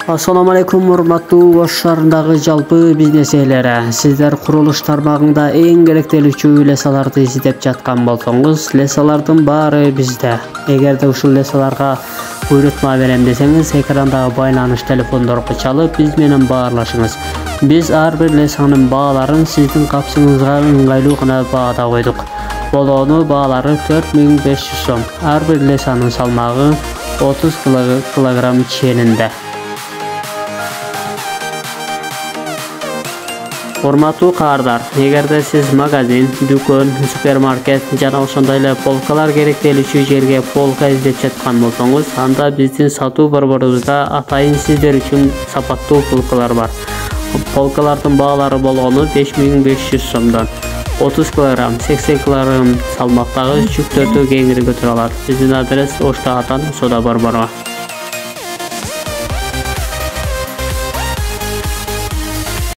Assalamu alaikum урматтуу ош шаарындагы жалпы бизнес ээлери. Сиздер курулуш тармагында эң керектелүүчү лесаларды издеп жаткан болсоңуз, лесалардын баары бизде. Эгерде ушул лесаларга буйрутма берем десеңиз, экрандагы байланыш телефондорго чалып, биз менен баарлашыңыз. Биз ар бир лесанын бааларын сиздин капсыңызга ыңгайлуу гана баада койдук. Болоону баалары 4500 сом. Ар бир лесанын салмагы 30 килограмм ченинде. Урматтуу каардар, эгерде сиз магазин, дүкөн, супермаркет жана ошондой эле полкалар керектелүүчү жерге полка издеп жаткан болсоңуз, анда биздин сатуу борборубузда атайын сиздер үчүн сапаттуу полкалар бар. Полкалардын баалары болгону 5500 сомдон. 30 кг, 80 кг салмактагы жүктөрдү кеңири көтөрө алат. Биздин адрес Ош Таатан Сода борбору.